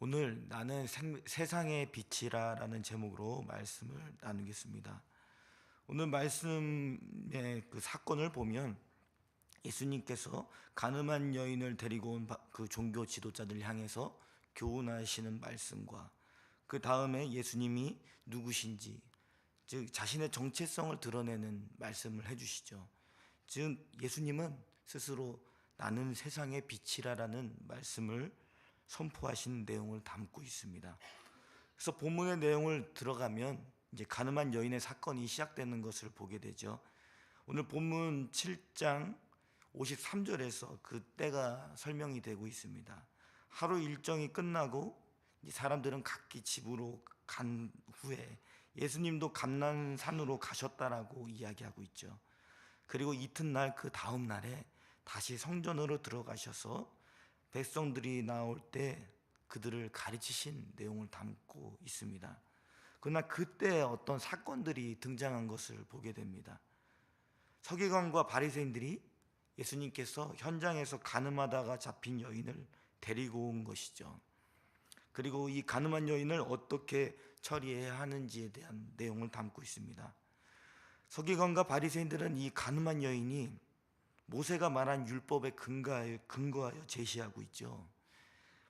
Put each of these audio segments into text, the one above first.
오늘 나는 세상의 빛이라라는 제목으로 말씀을 나누겠습니다. 오늘 말씀의 그 사건을 보면 예수님께서 가늠한 여인을 데리고 온 그 종교 지도자들 향해서 교훈하시는 말씀과 그 다음에 예수님이 누구신지, 즉 자신의 정체성을 드러내는 말씀을 해주시죠. 즉 예수님은 스스로 나는 세상의 빛이라라는 말씀을 선포하신 내용을 담고 있습니다. 그래서 본문의 내용을 들어가면 이제 가늠한 여인의 사건이 시작되는 것을 보게 되죠. 오늘 본문 7장 53절에서 그 때가 설명이 되고 있습니다. 하루 일정이 끝나고 사람들은 각기 집으로 간 후에 예수님도 감난산으로 가셨다라고 이야기하고 있죠. 그리고 이튿날 그 다음 날에 다시 성전으로 들어가셔서 백성들이 나올 때 그들을 가르치신 내용을 담고 있습니다. 그러나 그때 어떤 사건들이 등장한 것을 보게 됩니다. 서기관과 바리새인들이 예수님께서 현장에서 가늠하다가 잡힌 여인을 데리고 온 것이죠. 그리고 이 가늠한 여인을 어떻게 처리해야 하는지에 대한 내용을 담고 있습니다. 서기관과 바리새인들은 이 가늠한 여인이 모세가 말한 율법에 근거하여 제시하고 있죠.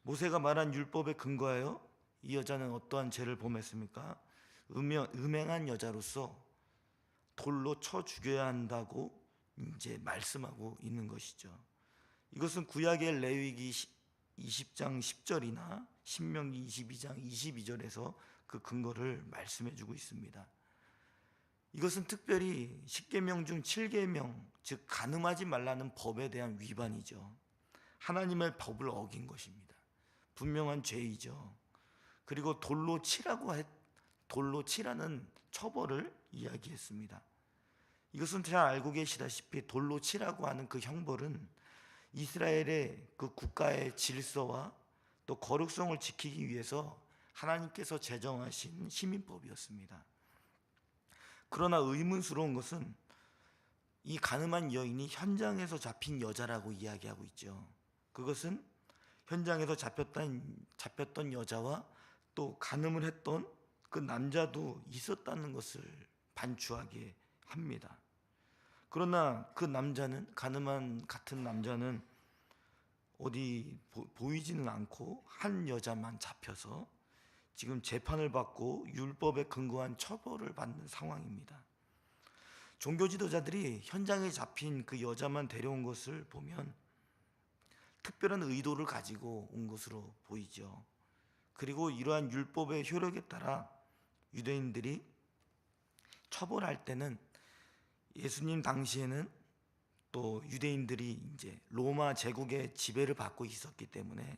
모세가 말한 율법에 근거하여 이 여자는 어떠한 죄를 범했습니까? 음행한 여자로서 돌로 쳐 죽여야 한다고 이제 말씀하고 있는 것이죠. 이것은 구약의 레위기 20장 10절이나 신명기 22장 22절에서 그 근거를 말씀해 주고 있습니다. 이것은 특별히 10계명 중 7계명, 즉 간음하지 말라는 법에 대한 위반이죠. 하나님의 법을 어긴 것입니다. 분명한 죄이죠. 그리고 돌로 치라는 처벌을 이야기했습니다. 이것은 잘 알고 계시다시피 돌로 치라고 하는 그 형벌은 이스라엘의 그 국가의 질서와 또 거룩성을 지키기 위해서 하나님께서 제정하신 시민법이었습니다. 그러나 의문스러운 것은 이 가늠한 여인이 현장에서 잡힌 여자라고 이야기하고 있죠. 그것은 현장에서 잡혔던 여자와 또 가늠을 했던 그 남자도 있었다는 것을 반추하게 합니다. 그러나 그 남자는, 가늠한 같은 남자는 어디 보이지는 않고 한 여자만 잡혀서 지금 재판을 받고 율법에 근거한 처벌을 받는 상황입니다. 종교 지도자들이 현장에 잡힌 그 여자만 데려온 것을 보면 특별한 의도를 가지고 온 것으로 보이죠. 그리고 이러한 율법의 효력에 따라 유대인들이 처벌할 때는 예수님 당시에는 또 유대인들이 이제 로마 제국의 지배를 받고 있었기 때문에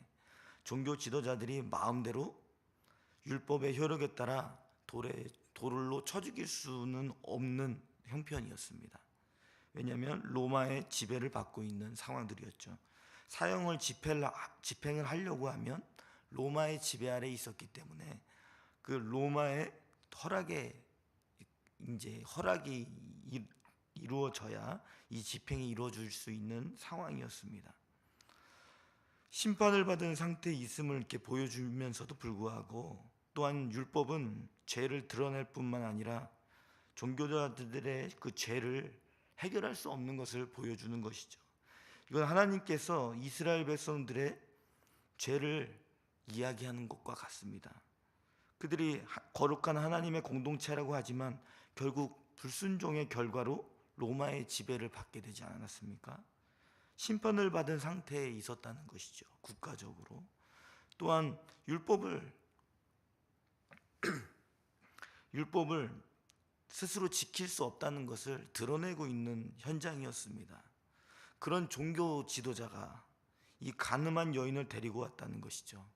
종교 지도자들이 마음대로 율법의 효력에 따라 돌로 쳐 죽일 수는 없는 형편이었습니다. 왜냐하면 로마의 지배를 받고 있는 상황들이었죠. 사형을 집행을 하려고 하면 로마의 지배 아래에 있었기 때문에 그 로마의 허락이 이루어져야 이 집행이 이루어질 수 있는 상황이었습니다. 심판을 받은 상태에 있음을 이렇게 보여주면서도 불구하고 또한 율법은 죄를 드러낼 뿐만 아니라 종교자들의 그 죄를 해결할 수 없는 것을 보여주는 것이죠. 이건 하나님께서 이스라엘 백성들의 죄를 이야기하는 것과 같습니다. 그들이 거룩한 하나님의 공동체라고 하지만 결국 불순종의 결과로 로마의 지배를 받게 되지 않았습니까? 심판을 받은 상태에 있었다는 것이죠. 국가적으로. 또한 율법을 스스로 지킬 수 없다는 것을 드러내고 있는 현장이었습니다. 그런 종교 지도자가 이 가늠한 여인을 데리고 왔다는 것이죠.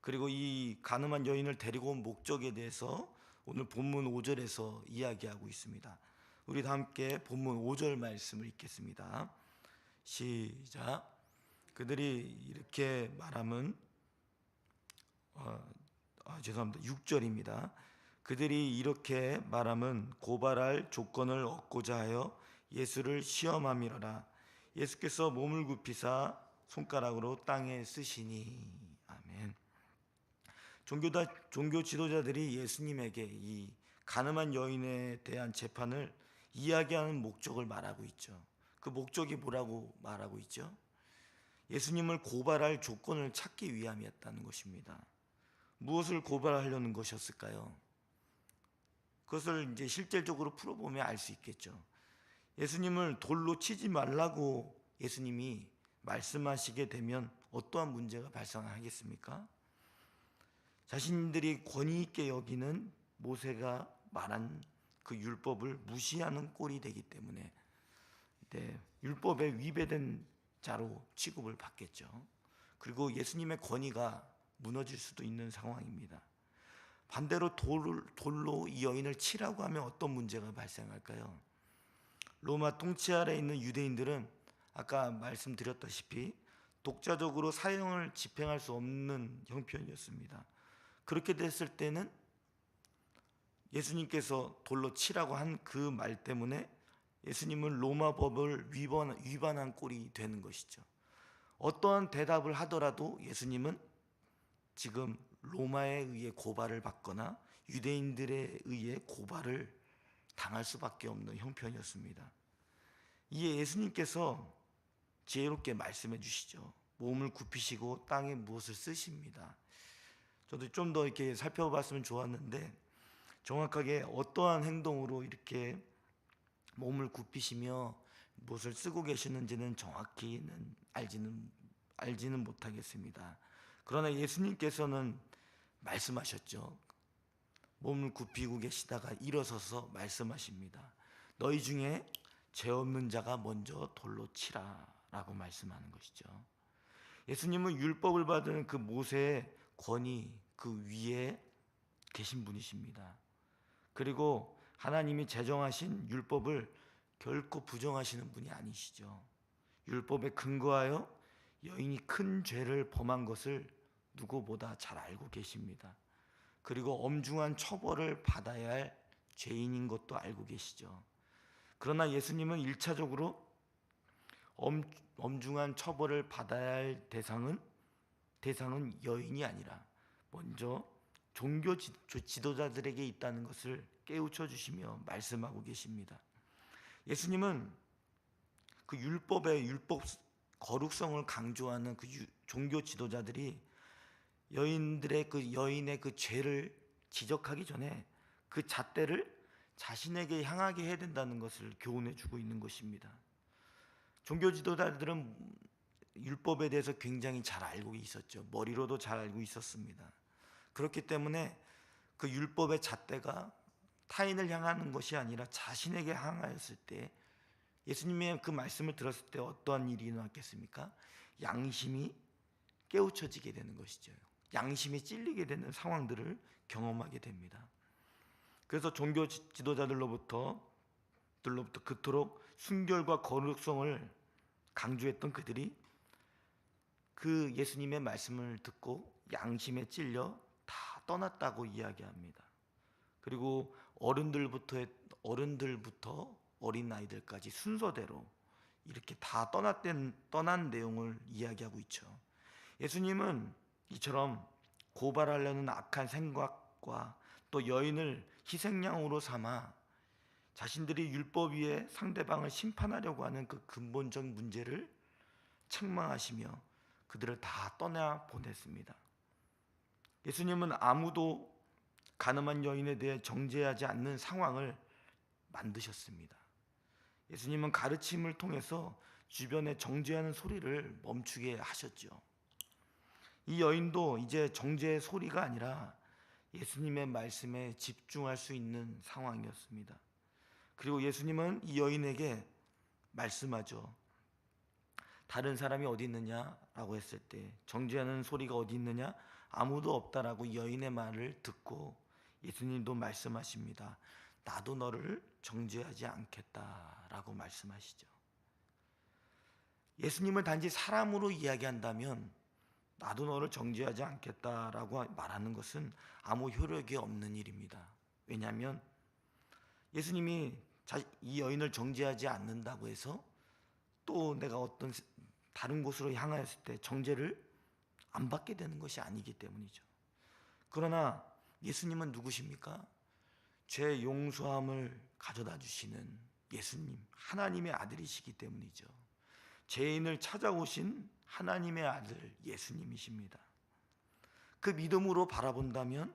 그리고 이 가늠한 여인을 데리고 온 목적에 대해서 오늘 본문 5절에서 이야기하고 있습니다. 우리 다 함께 본문 5절 말씀을 읽겠습니다. 시작. 그들이 이렇게 말함은 죄송합니다. 6절입니다. 그들이 이렇게 말함은 고발할 조건을 얻고자 하여 예수를 시험함이로라. 예수께서 몸을 굽히사 손가락으로 땅에 쓰시니. 아멘. 종교 지도자들이 예수님에게 이 가늠한 여인에 대한 재판을 이야기하는 목적을 말하고 있죠. 그 목적이 뭐라고 말하고 있죠? 예수님을 고발할 조건을 찾기 위함이었다는 것입니다. 무엇을 고발하려는 것이었을까요? 그것을 이제 실질적으로 풀어보면 알 수 있겠죠. 예수님을 돌로 치지 말라고 예수님이 말씀하시게 되면 어떠한 문제가 발생하겠습니까? 자신들이 권위 있게 여기는 모세가 말한 그 율법을 무시하는 꼴이 되기 때문에 율법에 위배된 자로 취급을 받겠죠. 그리고 예수님의 권위가 무너질 수도 있는 상황입니다. 반대로 돌로 이 여인을 치라고 하면 어떤 문제가 발생할까요? 로마 통치 아래에 있는 유대인들은 아까 말씀드렸다시피 독자적으로 사형을 집행할 수 없는 형편이었습니다. 그렇게 됐을 때는 예수님께서 돌로 치라고 한 그 말 때문에 예수님은 로마 법을 위반한 꼴이 되는 것이죠. 어떠한 대답을 하더라도 예수님은 지금 로마에 의해 고발을 받거나 유대인들에 의해 고발을 당할 수밖에 없는 형편이었습니다. 이에 예수님께서 지혜롭게 말씀해 주시죠. 몸을 굽히시고 땅에 무엇을 쓰십니다. 저도 좀 더 이렇게 살펴봤으면 좋았는데 정확하게 어떠한 행동으로 이렇게 몸을 굽히시며 무엇을 쓰고 계시는지는 정확히는 알지는 못하겠습니다. 그러나 예수님께서는 말씀하셨죠. 몸을 굽히고 계시다가 일어서서 말씀하십니다. 너희 중에 죄 없는 자가 먼저 돌로 치라 라고 말씀하는 것이죠. 예수님은 율법을 받은 그 모세의 권위 그 위에 계신 분이십니다. 그리고 하나님이 제정하신 율법을 결코 부정하시는 분이 아니시죠. 율법에 근거하여 여인이 큰 죄를 범한 것을 누구보다 잘 알고 계십니다. 그리고 엄중한 처벌을 받아야 할 죄인인 것도 알고 계시죠. 그러나 예수님은 1차적으로 엄중한 처벌을 받아야 할 대상은 여인이 아니라 먼저 종교 지도자들에게 있다는 것을 깨우쳐 주시며 말씀하고 계십니다. 예수님은 그 율법 거룩성을 강조하는 그 종교 지도자들이 여인의 그 죄를 지적하기 전에 그 잣대를 자신에게 향하게 해야 된다는 것을 교훈해 주고 있는 것입니다. 종교 지도자들은 율법에 대해서 굉장히 잘 알고 있었죠. 머리로도 잘 알고 있었습니다. 그렇기 때문에 그 율법의 잣대가 타인을 향하는 것이 아니라 자신에게 향하였을 때 예수님의 그 말씀을 들었을 때 어떠한 일이 일어났겠습니까? 양심이 깨우쳐지게 되는 것이죠. 양심이 찔리게 되는 상황들을 경험하게 됩니다. 그래서 종교 지도자들로부터 그토록 순결과 거룩성을 강조했던 그들이 그 예수님의 말씀을 듣고 양심에 찔려 다 떠났다고 이야기합니다. 그리고 어른들부터 어린 아이들까지 순서대로 이렇게 다 떠난 내용을 이야기하고 있죠. 예수님은 이처럼 고발하려는 악한 생각과 또 여인을 희생양으로 삼아 자신들이 율법 위에 상대방을 심판하려고 하는 그 근본적 문제를 책망하시며 그들을 다 떠나 보냈습니다. 예수님은 아무도 가늠한 여인에 대해 정죄하지 않는 상황을 만드셨습니다. 예수님은 가르침을 통해서 주변에 정죄하는 소리를 멈추게 하셨죠. 이 여인도 이제 정죄의 소리가 아니라 예수님의 말씀에 집중할 수 있는 상황이었습니다. 그리고 예수님은 이 여인에게 말씀하죠. 다른 사람이 어디 있느냐라고 했을 때 정죄하는 소리가 어디 있느냐? 아무도 없다라고 여인의 말을 듣고 예수님도 말씀하십니다. 나도 너를 정죄하지 않겠다라고 말씀하시죠. 예수님을 단지 사람으로 이야기한다면 나도 너를 정죄하지 않겠다라고 말하는 것은 아무 효력이 없는 일입니다. 왜냐하면 예수님이 이 여인을 정죄하지 않는다고 해서 또 내가 어떤 다른 곳으로 향하였을 때 정죄를 안 받게 되는 것이 아니기 때문이죠. 그러나 예수님은 누구십니까? 죄 용서함을 가져다 주시는 예수님, 하나님의 아들이시기 때문이죠. 죄인을 찾아오신 하나님의 아들 예수님이십니다. 그 믿음으로 바라본다면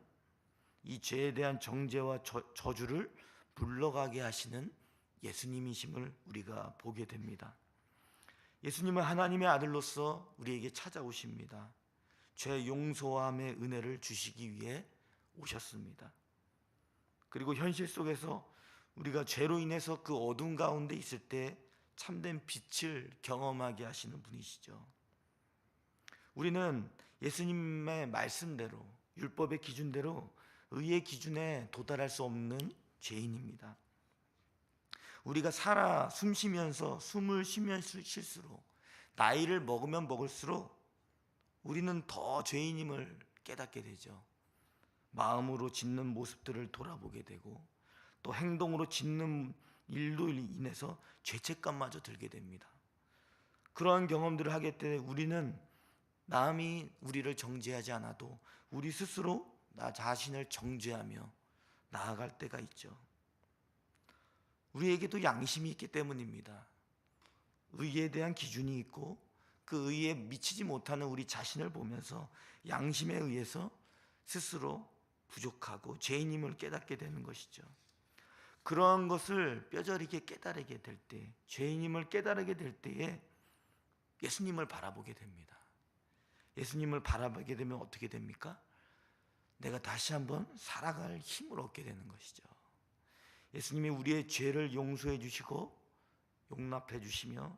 이 죄에 대한 정죄와 저주를 물러가게 하시는 예수님이심을 우리가 보게 됩니다. 예수님은 하나님의 아들로서 우리에게 찾아오십니다. 죄 용서함의 은혜를 주시기 위해 오셨습니다. 그리고 현실 속에서 우리가 죄로 인해서 그 어둠 가운데 있을 때 참된 빛을 경험하게 하시는 분이시죠. 우리는 예수님의 말씀대로, 율법의 기준대로 의의 기준에 도달할 수 없는 죄인입니다. 우리가 살아 숨쉬면서 숨을 쉬면 쉴수록, 나이를 먹으면 먹을수록 우리는 더 죄인임을 깨닫게 되죠. 마음으로 짓는 모습들을 돌아보게 되고, 또 행동으로 짓는 일로 인해서 죄책감마저 들게 됩니다. 그러한 경험들을 하게 때 우리는 남이 우리를 정죄하지 않아도 우리 스스로 나 자신을 정죄하며 나아갈 때가 있죠. 우리에게도 양심이 있기 때문입니다. 의에 대한 기준이 있고 그 의에 미치지 못하는 우리 자신을 보면서 양심에 의해서 스스로 부족하고 죄인임을 깨닫게 되는 것이죠. 그러한 것을 뼈저리게 깨달게 될 때, 죄인임을 깨달게 될 때에 예수님을 바라보게 됩니다. 예수님을 바라보게 되면 어떻게 됩니까? 내가 다시 한번 살아갈 힘을 얻게 되는 것이죠. 예수님이 우리의 죄를 용서해 주시고 용납해 주시며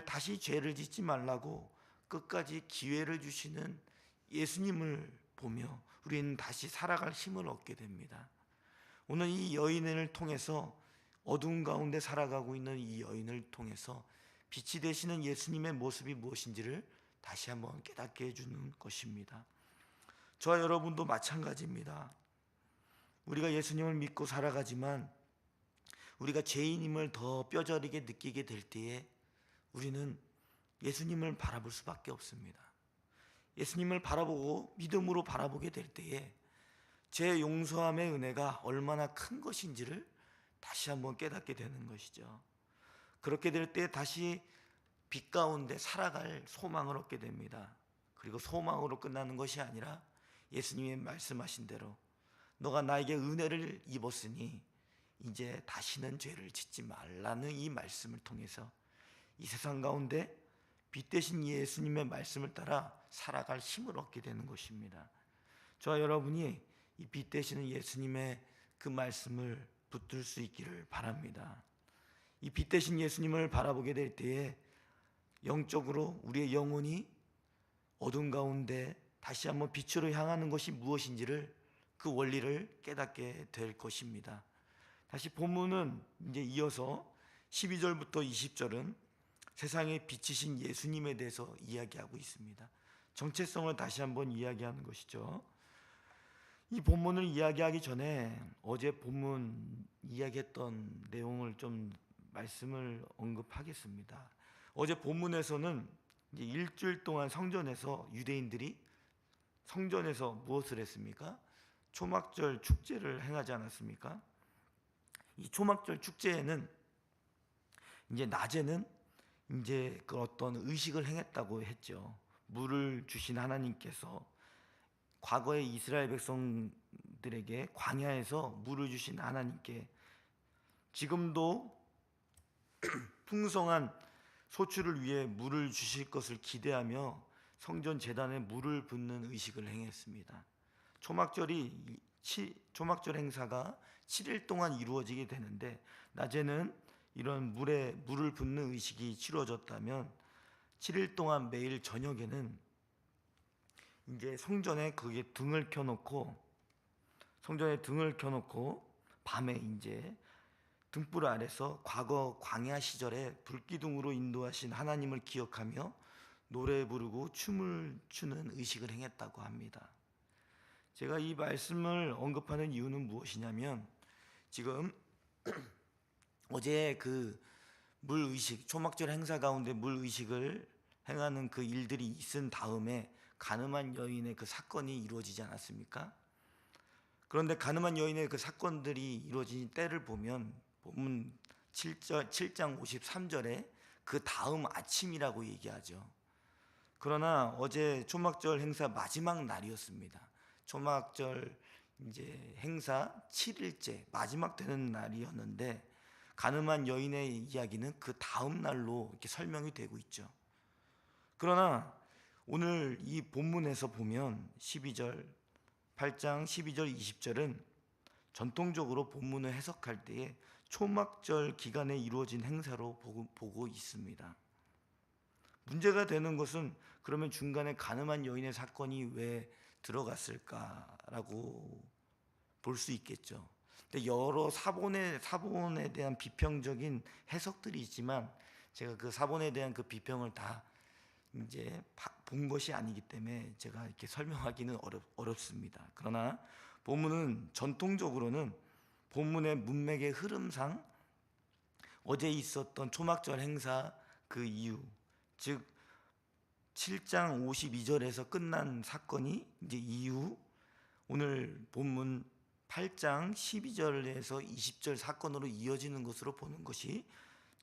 다시 죄를 짓지 말라고 끝까지 기회를 주시는 예수님을 보며 우리는 다시 살아갈 힘을 얻게 됩니다. 오늘 이 여인을 통해서, 어두운 가운데 살아가고 있는 이 여인을 통해서 빛이 되시는 예수님의 모습이 무엇인지를 다시 한번 깨닫게 해주는 것입니다. 저와 여러분도 마찬가지입니다. 우리가 예수님을 믿고 살아가지만 우리가 죄인임을 더 뼈저리게 느끼게 될 때에 우리는 예수님을 바라볼 수밖에 없습니다. 예수님을 바라보고 믿음으로 바라보게 될 때에 제 용서함의 은혜가 얼마나 큰 것인지를 다시 한번 깨닫게 되는 것이죠. 그렇게 될 때 다시 빛 가운데 살아갈 소망을 얻게 됩니다. 그리고 소망으로 끝나는 것이 아니라 예수님이 말씀하신 대로 너가 나에게 은혜를 입었으니 이제 다시는 죄를 짓지 말라는 이 말씀을 통해서 이 세상 가운데 빛 대신 예수님의 말씀을 따라 살아갈 힘을 얻게 되는 것입니다. 저와 여러분이 이 빛 되시는 예수님의 그 말씀을 붙들 수 있기를 바랍니다. 이 빛 되신 예수님을 바라보게 될 때에 영적으로 우리의 영혼이 어둠 가운데 다시 한번 빛으로 향하는 것이 무엇인지를, 그 원리를 깨닫게 될 것입니다. 다시 본문은 이제 이어서 12절부터 20절은 세상에 비치신 예수님에 대해서 이야기하고 있습니다. 정체성을 다시 한번 이야기하는 것이죠. 이 본문을 이야기하기 전에 어제 본문 이야기했던 내용을 좀 말씀을 언급하겠습니다. 어제 본문에서는 이제 일주일 동안 성전에서 유대인들이 성전에서 무엇을 했습니까? 초막절 축제를 행하지 않았습니까? 이 초막절 축제에는 이제 낮에는 이제 그 어떤 의식을 행했다고 했죠. 물을 주신 하나님께서 과거에 이스라엘 백성들에게 광야에서 물을 주신 하나님께 지금도 풍성한 소출을 위해 물을 주실 것을 기대하며 성전 제단에 물을 붓는 의식을 행했습니다. 초막절 행사가 7일 동안 이루어지게 되는데, 낮에는 이런 물을 붓는 의식이 치루어졌다면 7일 동안 매일 저녁에는 이제 성전에 등을 켜놓고 밤에 이제 등불 아래서 과거 광야 시절에 불기둥으로 인도하신 하나님을 기억하며 노래 부르고 춤을 추는 의식을 행했다고 합니다. 제가 이 말씀을 언급하는 이유는 무엇이냐면, 지금 어제 그 물의식, 초막절 행사 가운데 물의식을 행하는 그 일들이 있은 다음에 가늠한 여인의 그 사건이 이루어지지 않았습니까? 그런데 가늠한 여인의 그 사건들이 이루어진 때를 보면 본문 7장 53절에 그 다음 아침이라고 얘기하죠. 그러나 어제 초막절 행사 마지막 날이었습니다. 초막절 이제 행사 7일째 마지막 되는 날이었는데 가늠한 여인의 이야기는 그 다음 날로 이렇게 설명이 되고 있죠. 그러나 오늘 이 본문에서 보면 12절 8장 12절 20절은 전통적으로 본문을 해석할 때에 초막절 기간에 이루어진 행사로 보고 있습니다. 문제가 되는 것은 그러면 중간에 가늠한 여인의 사건이 왜 들어갔을까라고 볼 수 있겠죠. 근데 여러 사본에 대한 비평적인 해석들이 있지만 제가 그 사본에 대한 그 비평을 다 이제 본 것이 아니기 때문에 제가 이렇게 설명하기는 어렵습니다. 그러나 본문은 전통적으로는 본문의 문맥의 흐름상 어제 있었던 초막절 행사 그 이유, 즉 7장 52절에서 끝난 사건이 이제 이후 오늘 본문 8장 12절에서 20절 사건으로 이어지는 것으로 보는 것이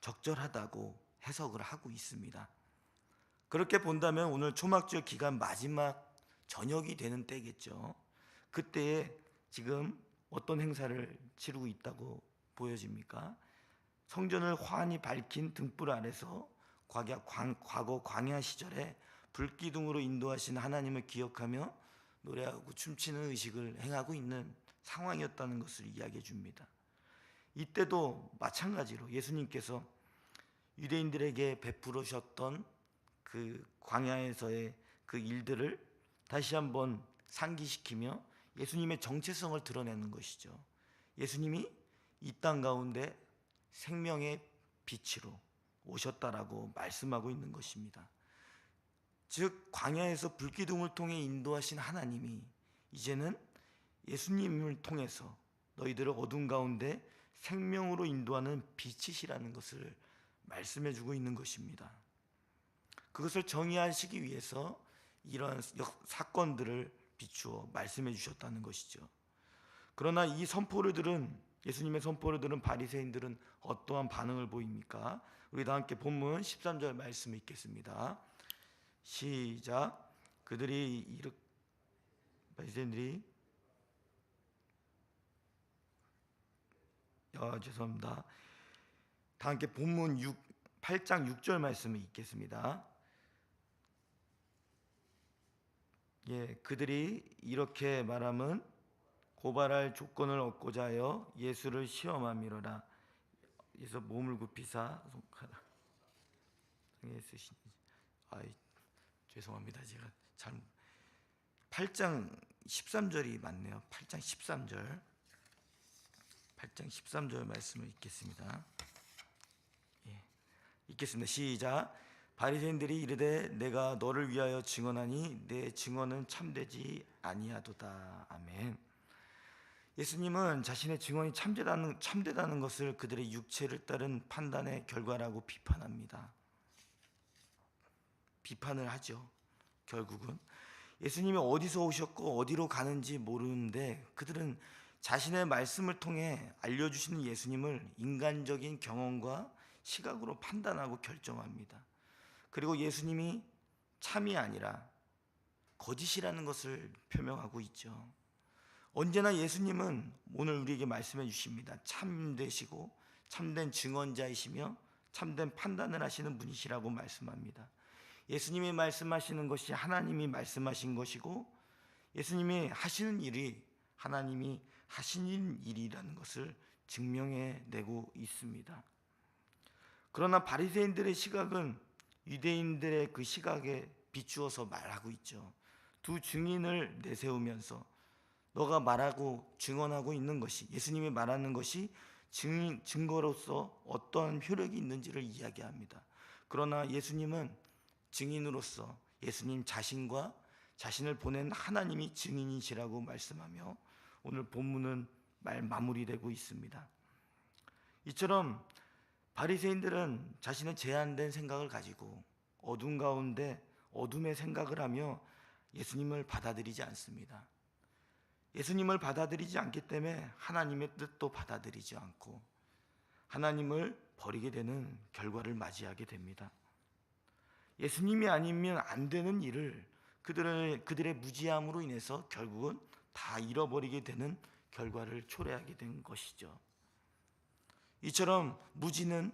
적절하다고 해석을 하고 있습니다. 그렇게 본다면 오늘 초막절 기간 마지막 저녁이 되는 때겠죠. 그때에 지금 어떤 행사를 치르고 있다고 보여집니까? 성전을 환히 밝힌 등불 아래서 과거 광야 시절에 불기둥으로 인도하신 하나님을 기억하며 노래하고 춤추는 의식을 행하고 있는 상황이었다는 것을 이야기해 줍니다. 이때도 마찬가지로 예수님께서 유대인들에게 베풀으셨던 그 광야에서의 그 일들을 다시 한번 상기시키며 예수님의 정체성을 드러내는 것이죠. 예수님이 이 땅 가운데 생명의 빛으로 오셨다라고 말씀하고 있는 것입니다. 즉 광야에서 불기둥을 통해 인도하신 하나님이 이제는 예수님을 통해서 너희들을 어둠 가운데 생명으로 인도하는 빛이시라는 것을 말씀해 주고 있는 것입니다. 그것을 정의하시기 위해서 이러한 사건들을 비추어 말씀해 주셨다는 것이죠. 그러나 이 선포를 들은 예수님의 선포를 들은 바리새인들은 어떠한 반응을 보입니까? 우리 다 함께 본문 13절 말씀 읽겠습니다. 시작. 바리새인들이 죄송합니다. 다 함께 본문 8장 6절 말씀을 읽겠습니다. 그들이 이렇게 말함은 고발할 조건을 얻고자 하여 예수를 시험함이로라. 그래서 몸을 굽히사 손가락 등에 쓰시니 죄송합니다. 제가 잘못 8장 13절이 맞네요. 8장 13절 말씀을 읽겠습니다. 읽겠습니다. 시작. 바리새인들이 이르되 내가 너를 위하여 증언하니 내 증언은 참되지 아니하도다. 아멘. 예수님은 자신의 증언이 참되다는 것을 그들의 육체를 따른 판단의 결과라고 비판합니다. 비판을 하죠. 결국은 예수님이 어디서 오셨고 어디로 가는지 모르는데 그들은 자신의 말씀을 통해 알려주시는 예수님을 인간적인 경험과 시각으로 판단하고 결정합니다. 그리고 예수님이 참이 아니라 거짓이라는 것을 표명하고 있죠. 언제나 예수님은 오늘 우리에게 말씀해 주십니다. 참되시고 참된 증언자이시며 참된 판단을 하시는 분이시라고 말씀합니다. 예수님이 말씀하시는 것이 하나님이 말씀하신 것이고 예수님이 하시는 일이 하나님이 하신 일이라는 것을 증명해 내고 있습니다. 그러나 바리새인들의 시각은 유대인들의 그 시각에 비추어서 말하고 있죠. 두 증인을 내세우면서 너가 말하고 증언하고 있는 것이 예수님이 말하는 것이 증거로서 어떤 효력이 있는지를 이야기합니다. 그러나 예수님은 증인으로서 예수님 자신과 자신을 보낸 하나님이 증인이시라고 말씀하며 오늘 본문은 마무리되고 있습니다. 이처럼 바리새인들은 자신의 제한된 생각을 가지고 어둠 가운데 어둠의 생각을 하며 예수님을 받아들이지 않습니다. 예수님을 받아들이지 않기 때문에 하나님의 뜻도 받아들이지 않고 하나님을 버리게 되는 결과를 맞이하게 됩니다. 예수님이 아니면 안 되는 일을 그들의 무지함으로 인해서 결국은 다 잃어버리게 되는 결과를 초래하게 된 것이죠. 이처럼 무지는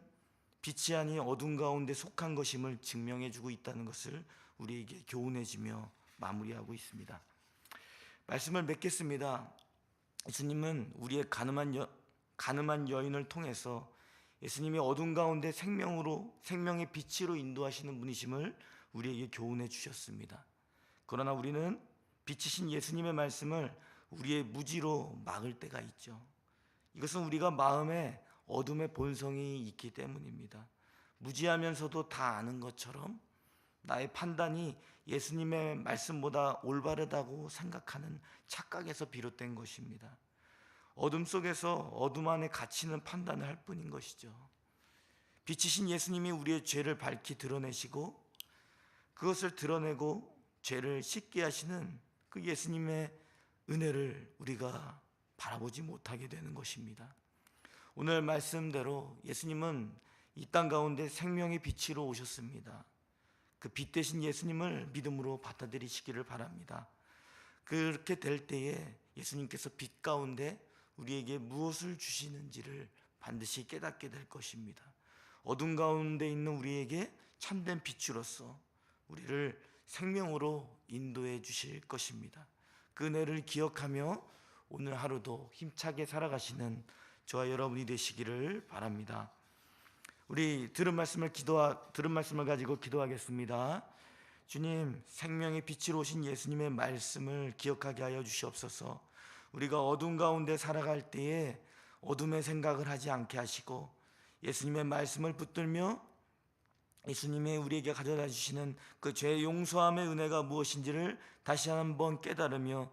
빛이 아닌 어둠 가운데 속한 것임을 증명해주고 있다는 것을 우리에게 교훈해주며 마무리하고 있습니다. 말씀을 맺겠습니다. 예수님은 우리의 가늠한 여인을 통해서 예수님이 어둠 가운데 생명의 빛으로 인도하시는 분이심을 우리에게 교훈해 주셨습니다. 그러나 우리는 빛이신 예수님의 말씀을 우리의 무지로 막을 때가 있죠. 이것은 우리가 마음에 어둠의 본성이 있기 때문입니다. 무지하면서도 다 아는 것처럼 나의 판단이 예수님의 말씀보다 올바르다고 생각하는 착각에서 비롯된 것입니다. 어둠 속에서 어둠 안에 갇히는 판단을 할 뿐인 것이죠. 빛이신 예수님이 우리의 죄를 밝히 드러내시고 그것을 드러내고 죄를 씻게 하시는 그 예수님의 은혜를 우리가 바라보지 못하게 되는 것입니다. 오늘 말씀대로 예수님은 이 땅 가운데 생명의 빛으로 오셨습니다. 그 빛 대신 예수님을 믿음으로 받아들이시기를 바랍니다. 그렇게 될 때에 예수님께서 빛 가운데 우리에게 무엇을 주시는지를 반드시 깨닫게 될 것입니다. 어둠 가운데 있는 우리에게 참된 빛으로서 우리를 생명으로 인도해 주실 것입니다. 그 은혜를 기억하며 오늘 하루도 힘차게 살아가시는 저와 여러분이 되시기를 바랍니다. 우리 들은 말씀을 가지고 기도하겠습니다. 주님, 생명의 빛으로 오신 예수님의 말씀을 기억하게 하여 주시옵소서. 우리가 어둠 가운데 살아갈 때에 어둠의 생각을 하지 않게 하시고 예수님의 말씀을 붙들며 예수님의 우리에게 가져다 주시는 그 죄 용서함의 은혜가 무엇인지를 다시 한번 깨달으며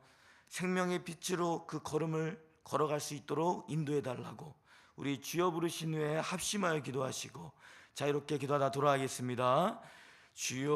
생명의 빛으로 그 걸음을 걸어갈 수 있도록 인도해 달라고 우리 주여 부르신 후에 합심하여 기도하시고 자유롭게 기도하다 돌아가겠습니다. 주여.